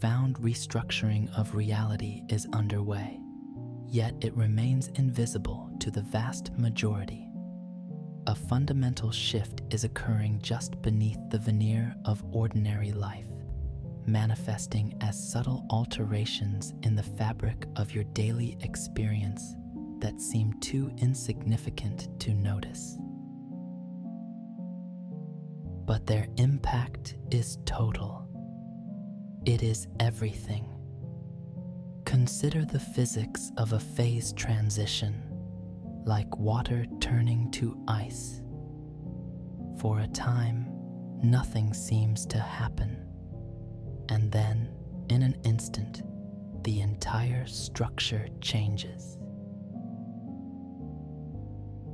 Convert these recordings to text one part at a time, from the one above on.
profound restructuring of reality is underway, yet it remains invisible to the vast majority. A fundamental shift is occurring just beneath the veneer of ordinary life, manifesting as subtle alterations in the fabric of your daily experience that seem too insignificant to notice. But their impact is total. It is everything. Consider the physics of a phase transition, like water turning to ice. For a time, nothing seems to happen, and then, in an instant, the entire structure changes.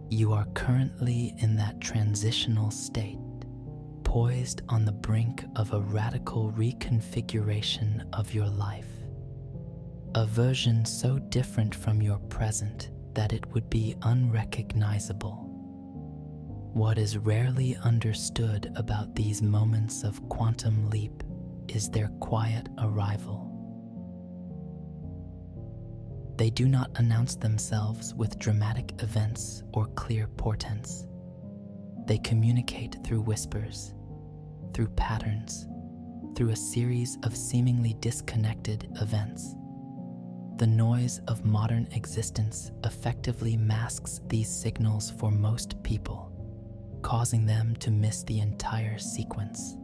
You are currently in that transitional state, poised on the brink of a radical reconfiguration of your life. A version so different from your present that it would be unrecognizable. What is rarely understood about these moments of quantum leap is their quiet arrival. They do not announce themselves with dramatic events or clear portents. They communicate through whispers, through patterns, through a series of seemingly disconnected events. The noise of modern existence effectively masks these signals for most people, causing them to miss the entire sequence.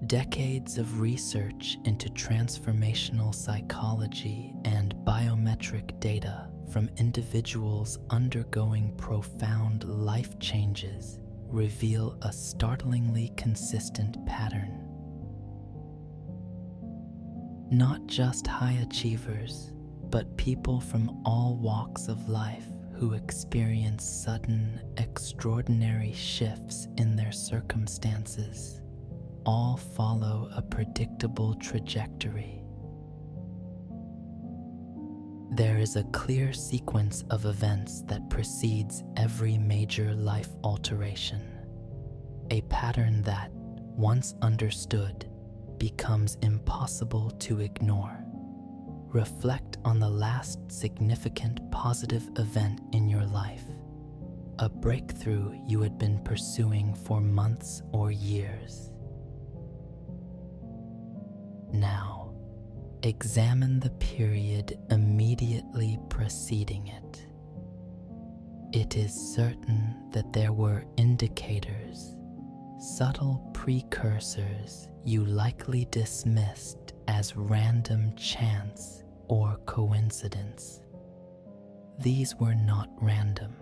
Decades of research into transformational psychology and biometric data from individuals undergoing profound life changes reveal a startlingly consistent pattern. Not just high achievers, but people from all walks of life who experience sudden, extraordinary shifts in their circumstances all follow a predictable trajectory. There is a clear sequence of events that precedes every major life alteration, a pattern that, once understood, becomes impossible to ignore. Reflect on the last significant positive event in your life, a breakthrough you had been pursuing for months or years. Now, examine the period immediately preceding it. It is certain that there were indicators, subtle precursors you likely dismissed as random chance or coincidence. These were not random.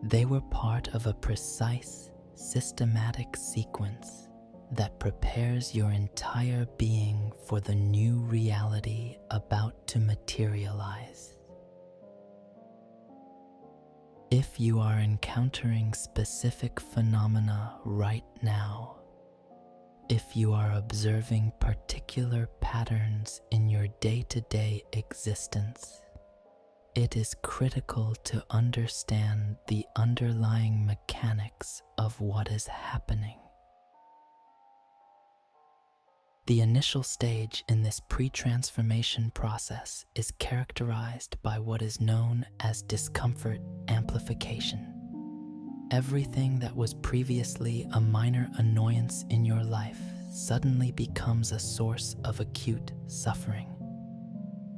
They were part of a precise, systematic sequence that prepares your entire being for the new reality about to materialize. If you are encountering specific phenomena right now, if you are observing particular patterns in your day-to-day existence, it is critical to understand the underlying mechanics of what is happening. The initial stage in this pre-transformation process is characterized by what is known as discomfort amplification. Everything that was previously a minor annoyance in your life suddenly becomes a source of acute suffering.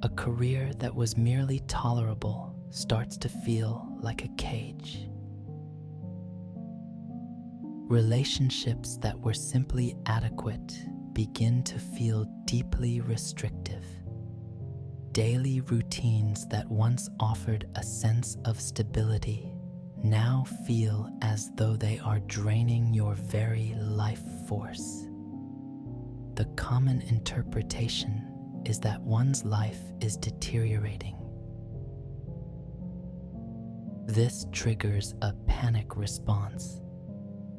A career that was merely tolerable starts to feel like a cage. Relationships that were simply adequate begin to feel deeply restrictive. Daily routines that once offered a sense of stability now feel as though they are draining your very life force. The common interpretation is that one's life is deteriorating. This triggers a panic response,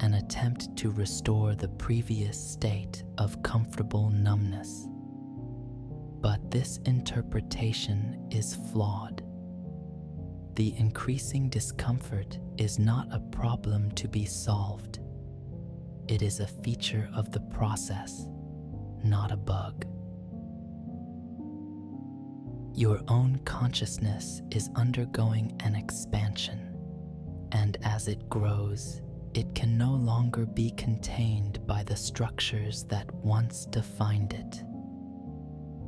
an attempt to restore the previous state of comfortable numbness. But this interpretation is flawed. The increasing discomfort is not a problem to be solved. It is a feature of the process, not a bug. Your own consciousness is undergoing an expansion, and as it grows, it can no longer be contained by the structures that once defined it.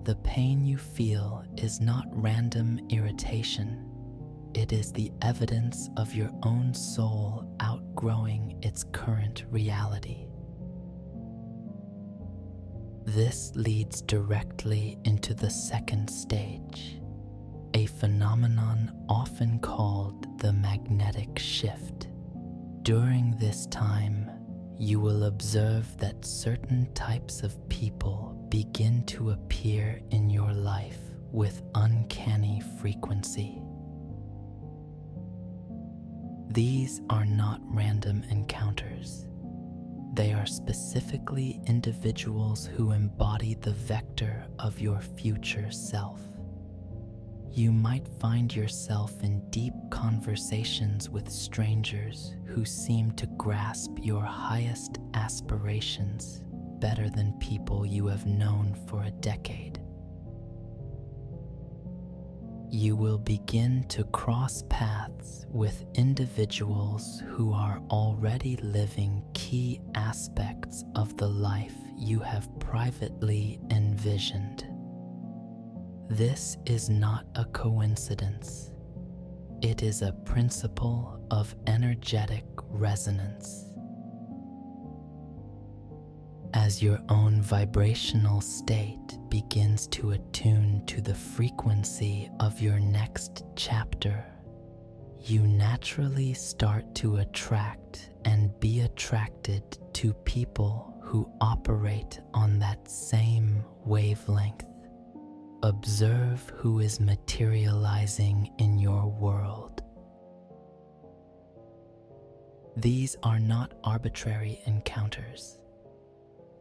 The pain you feel is not random irritation. It is the evidence of your own soul outgrowing its current reality. This leads directly into the second stage, a phenomenon often called the magnetic shift. During this time, you will observe that certain types of people begin to appear in your life with uncanny frequency. These are not random encounters. They are specifically individuals who embody the vector of your future self. You might find yourself in deep conversations with strangers who seem to grasp your highest aspirations better than people you have known for a decade. You will begin to cross paths with individuals who are already living key aspects of the life you have privately envisioned. This is not a coincidence. It is a principle of energetic resonance. As your own vibrational state begins to attune to the frequency of your next chapter, you naturally start to attract and be attracted to people who operate on that same wavelength. Observe who is materializing in your world. These are not arbitrary encounters.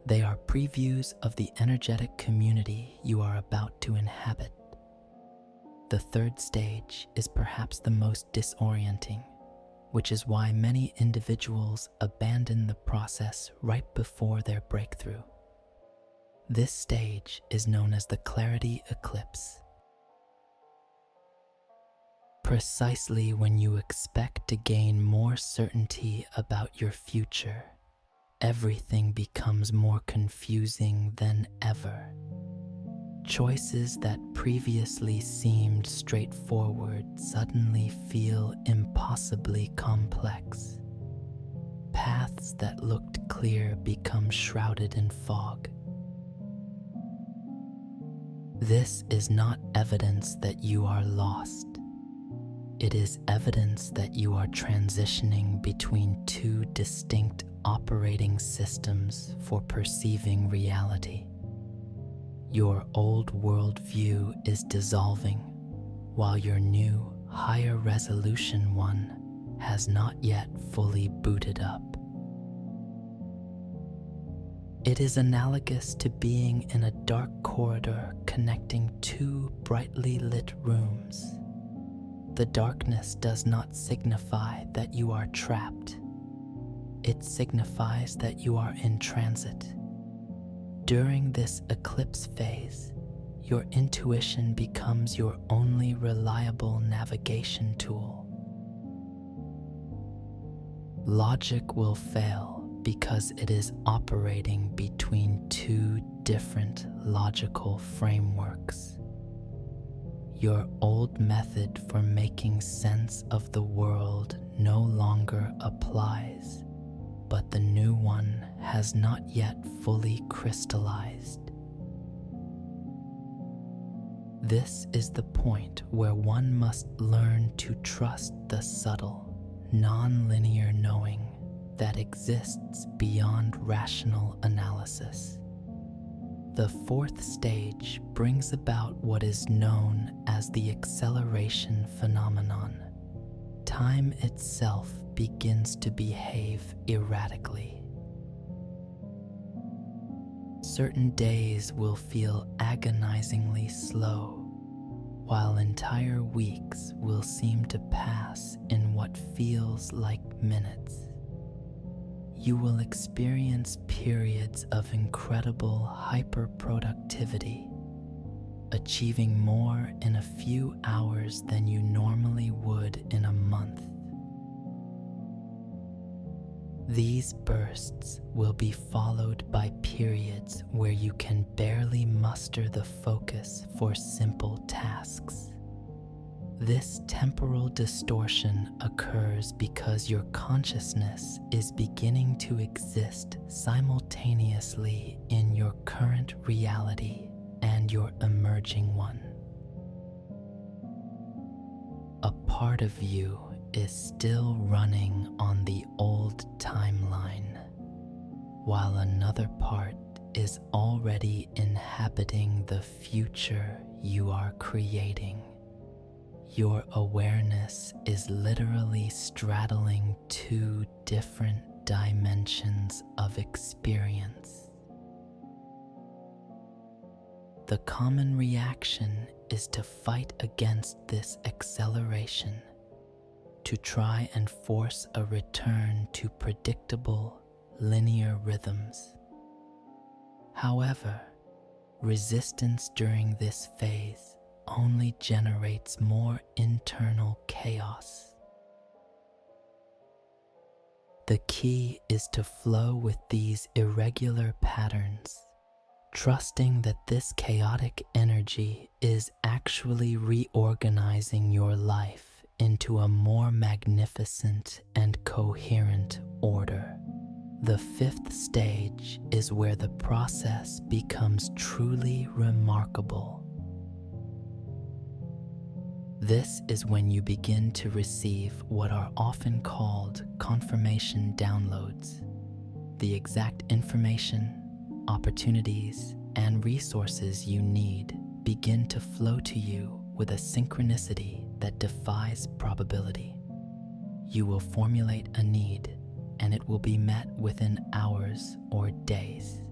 They are previews of the energetic community you are about to inhabit. The third stage is perhaps the most disorienting, which is why many individuals abandon the process right before their breakthrough. This stage is known as the clarity eclipse. Precisely when you expect to gain more certainty about your future, everything becomes more confusing than ever. Choices that previously seemed straightforward suddenly feel impossibly complex. Paths that looked clear become shrouded in fog. This is not evidence that you are lost. It is evidence that you are transitioning between two distinct operating systems for perceiving reality. Your old worldview is dissolving, while your new, higher resolution one has not yet fully booted up. It is analogous to being in a dark corridor connecting two brightly lit rooms. The darkness does not signify that you are trapped. It signifies that you are in transit. During this eclipse phase, your intuition becomes your only reliable navigation tool. Logic will fail because it is operating between two different logical frameworks. Your old method for making sense of the world no longer applies, but the new one has not yet fully crystallized. This is the point where one must learn to trust the subtle, non-linear knowing that exists beyond rational analysis. The fourth stage brings about what is known as the acceleration phenomenon. Time itself begins to behave erratically. Certain days will feel agonizingly slow, while entire weeks will seem to pass in what feels like minutes. you will experience periods of incredible hyperproductivity, achieving more in a few hours than you normally would in a month. These bursts will be followed by periods where you can barely muster the focus for simple tasks. This temporal distortion occurs because your consciousness is beginning to exist simultaneously in your current reality and your emerging one. A part of you is still running on the old timeline, while another part is already inhabiting the future you are creating. Your awareness is literally straddling two different dimensions of experience. The common reaction is to fight against this acceleration, to try and force a return to predictable, linear rhythms. However, resistance during this phase only generates more internal chaos. The key is to flow with these irregular patterns, trusting that this chaotic energy is actually reorganizing your life into a more magnificent and coherent order. The fifth stage is where the process becomes truly remarkable. This is when you begin to receive what are often called confirmation downloads. The exact information, opportunities, and resources you need begin to flow to you with a synchronicity that defies probability. You will formulate a need, and it will be met within hours or days.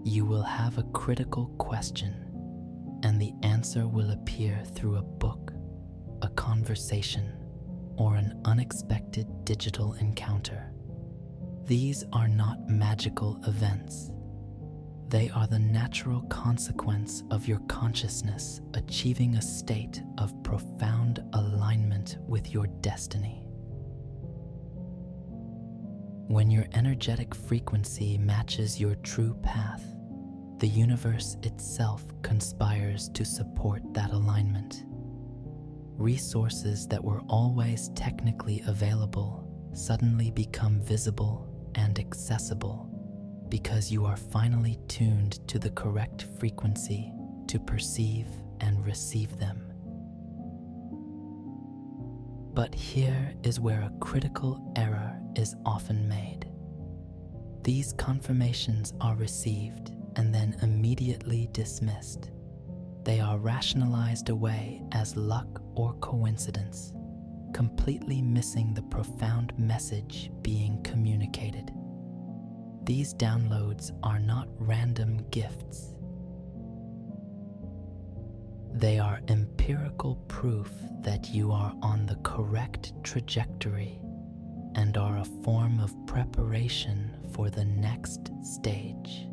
You will have a critical question, and the answer will appear through a book, a conversation, or an unexpected digital encounter. These are not magical events. They are the natural consequence of your consciousness achieving a state of profound alignment with your destiny. When your energetic frequency matches your true path, the universe itself conspires to support that alignment. Resources that were always technically available suddenly become visible and accessible because you are finally tuned to the correct frequency to perceive and receive them. But here is where a critical error is often made. These confirmations are received and then immediately dismissed. They are rationalized away as luck or coincidence, completely missing the profound message being communicated. These downloads are not random gifts. They are empirical proof that you are on the correct trajectory and are a form of preparation for the next stage.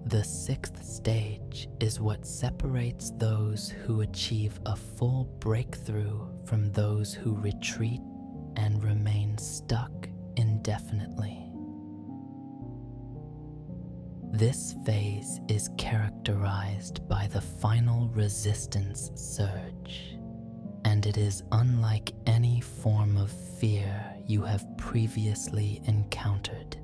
The sixth stage is what separates those who achieve a full breakthrough from those who retreat and remain stuck indefinitely. This phase is characterized by the final resistance surge, and it is unlike any form of fear you have previously encountered.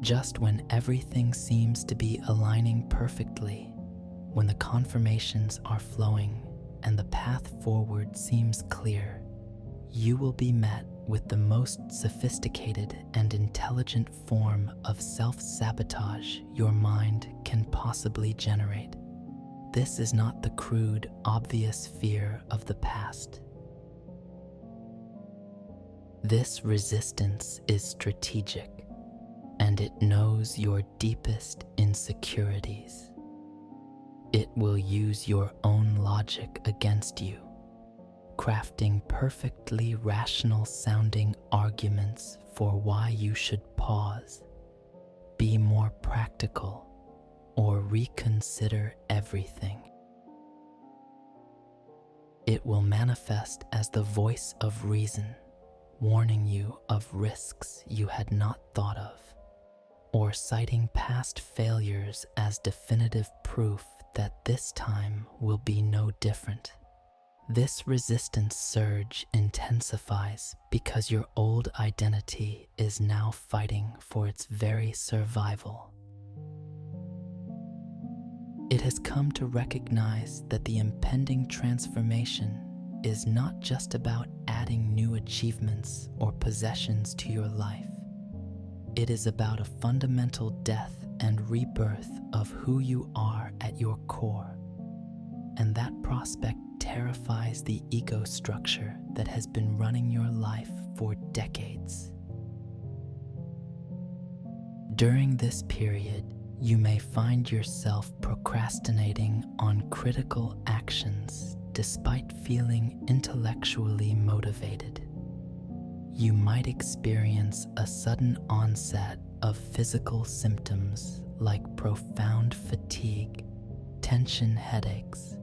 Just when everything seems to be aligning perfectly, when the confirmations are flowing and the path forward seems clear, you will be met with the most sophisticated and intelligent form of self-sabotage your mind can possibly generate. This is not the crude, obvious fear of the past. This resistance is strategic, and it knows your deepest insecurities. It will use your own logic against you, crafting perfectly rational sounding arguments for why you should pause, be more practical, or reconsider everything. It will manifest as the voice of reason, warning you of risks you had not thought of, or citing past failures as definitive proof that this time will be no different. This resistance surge intensifies because your old identity is now fighting for its very survival. It has come to recognize that the impending transformation is not just about adding new achievements or possessions to your life. It is about a fundamental death and rebirth of who you are at your core. And that prospect terrifies the ego structure that has been running your life for decades. During this period, you may find yourself procrastinating on critical actions despite feeling intellectually motivated. You might experience a sudden onset of physical symptoms like profound fatigue, tension headaches,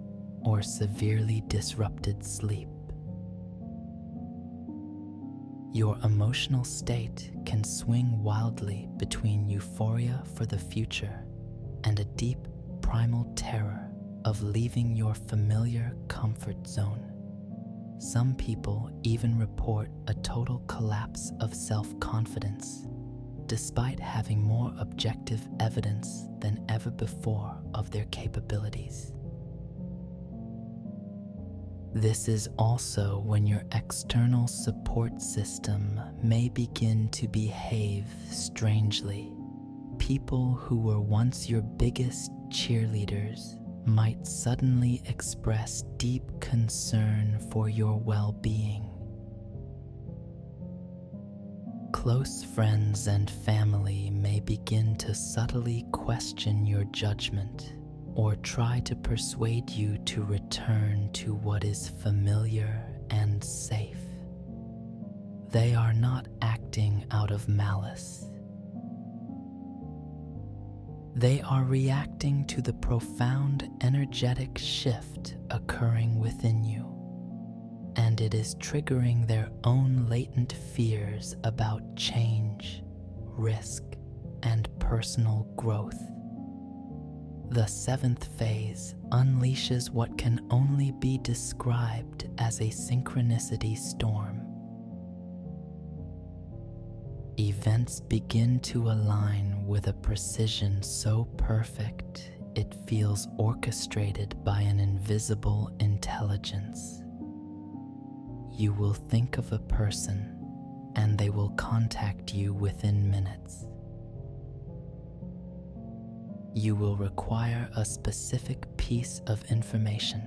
or severely disrupted sleep. Your emotional state can swing wildly between euphoria for the future and a deep primal terror of leaving your familiar comfort zone. Some people even report a total collapse of self-confidence, despite having more objective evidence than ever before of their capabilities. This is also when your external support system may begin to behave strangely. People who were once your biggest cheerleaders might suddenly express deep concern for your well-being. Close friends and family may begin to subtly question your judgment or try to persuade you to return to what is familiar and safe. They are not acting out of malice. They are reacting to the profound energetic shift occurring within you, and it is triggering their own latent fears about change, risk, and personal growth. The seventh phase unleashes what can only be described as a synchronicity storm. Events begin to align with a precision so perfect it feels orchestrated by an invisible intelligence. You will think of a person, and they will contact you within minutes. You will require a specific piece of information,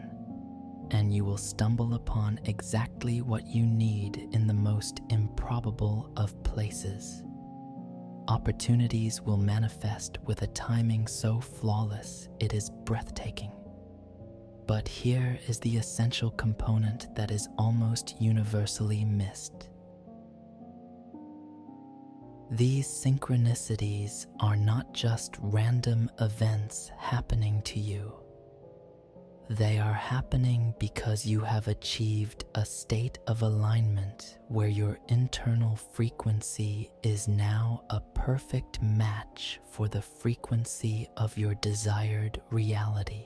and you will stumble upon exactly what you need in the most improbable of places. Opportunities will manifest with a timing so flawless it is breathtaking. But here is the essential component that is almost universally missed. These synchronicities are not just random events happening to you. They are happening because you have achieved a state of alignment where your internal frequency is now a perfect match for the frequency of your desired reality.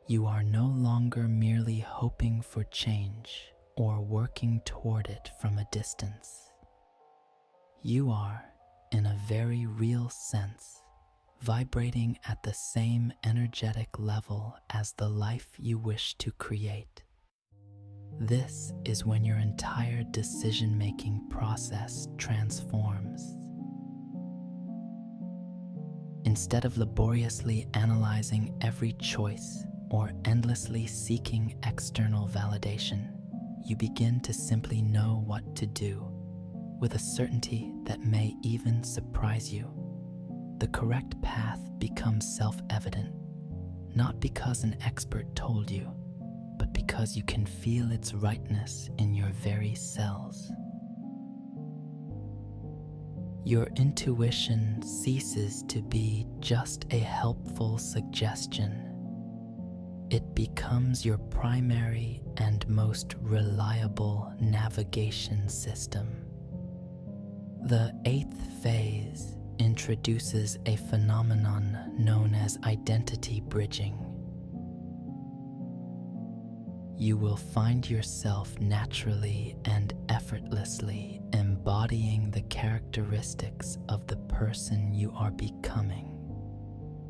You are no longer merely hoping for change or working toward it from a distance. You are, in a very real sense, vibrating at the same energetic level as the life you wish to create. This is when your entire decision-making process transforms. Instead of laboriously analyzing every choice or endlessly seeking external validation, you begin to simply know what to do, with a certainty that may even surprise you. The correct path becomes self-evident, not because an expert told you, but because you can feel its rightness in your very cells. Your intuition ceases to be just a helpful suggestion. It becomes your primary and most reliable navigation system. The 8th phase introduces a phenomenon known as identity bridging. You will find yourself naturally and effortlessly embodying the characteristics of the person you are becoming,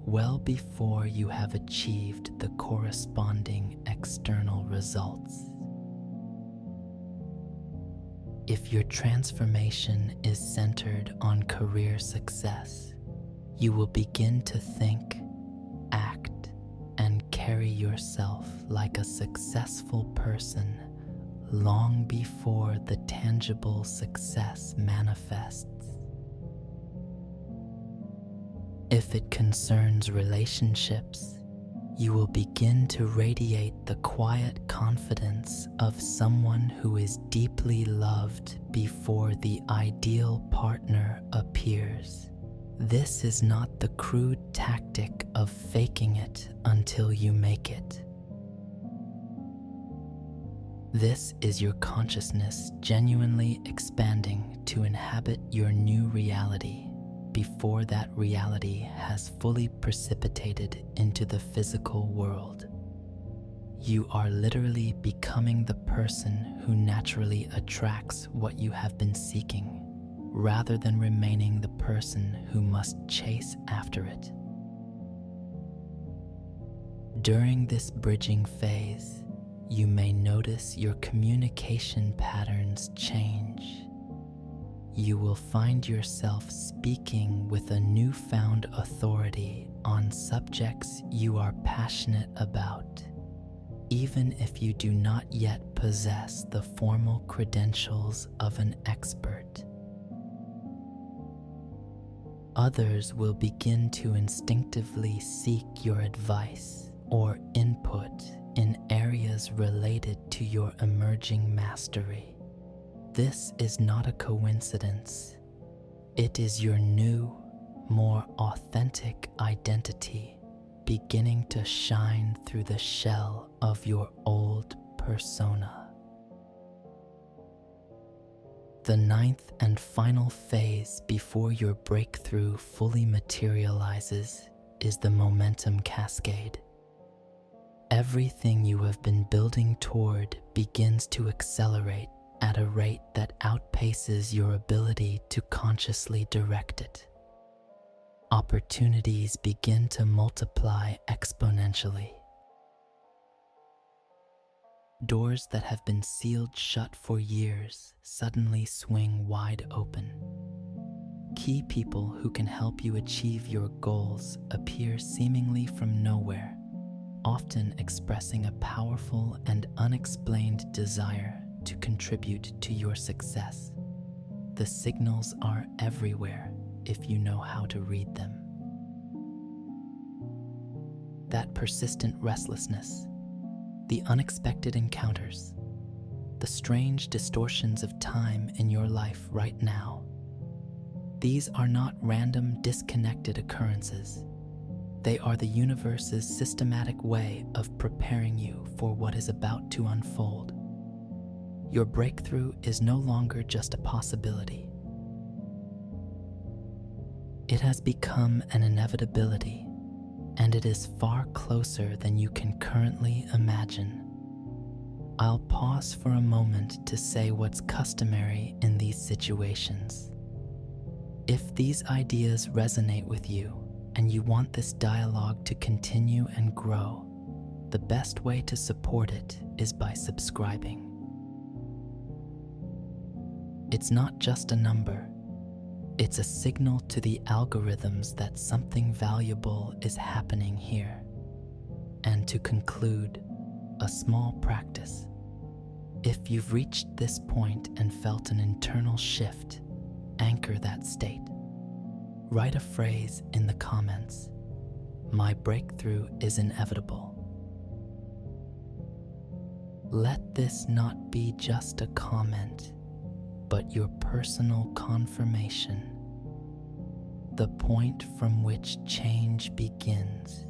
well before you have achieved the corresponding external results. If your transformation is centered on career success, you will begin to think, act, and carry yourself like a successful person long before the tangible success manifests. If it concerns relationships, you will begin to radiate the quiet confidence of someone who is deeply loved before the ideal partner appears. This is not the crude tactic of faking it until you make it. This is your consciousness genuinely expanding to inhabit your new reality before that reality has fully precipitated into the physical world. You are literally becoming the person who naturally attracts what you have been seeking, rather than remaining the person who must chase after it. During this bridging phase, you may notice your communication patterns change. You will find yourself speaking with a newfound authority on subjects you are passionate about, even if you do not yet possess the formal credentials of an expert. Others will begin to instinctively seek your advice or input in areas related to your emerging mastery. This is not a coincidence. It is your new, more authentic identity beginning to shine through the shell of your old persona. The 9th and final phase before your breakthrough fully materializes is the momentum cascade. Everything you have been building toward begins to accelerate at a rate that outpaces your ability to consciously direct it. Opportunities begin to multiply exponentially. Doors that have been sealed shut for years suddenly swing wide open. Key people who can help you achieve your goals appear seemingly from nowhere, often expressing a powerful and unexplained desire to contribute to your success. The signals are everywhere if you know how to read them. That persistent restlessness, the unexpected encounters, the strange distortions of time in your life right now. These are not random, disconnected occurrences. They are the universe's systematic way of preparing you for what is about to unfold. Your breakthrough is no longer just a possibility. It has become an inevitability, and it is far closer than you can currently imagine. I'll pause for a moment to say what's customary in these situations. If these ideas resonate with you and you want this dialogue to continue and grow, the best way to support it is by subscribing. It's not just a number. It's a signal to the algorithms that something valuable is happening here. And to conclude, a small practice. If you've reached this point and felt an internal shift, anchor that state. Write a phrase in the comments. My breakthrough is inevitable. Let this not be just a comment, but your personal confirmation, the point from which change begins.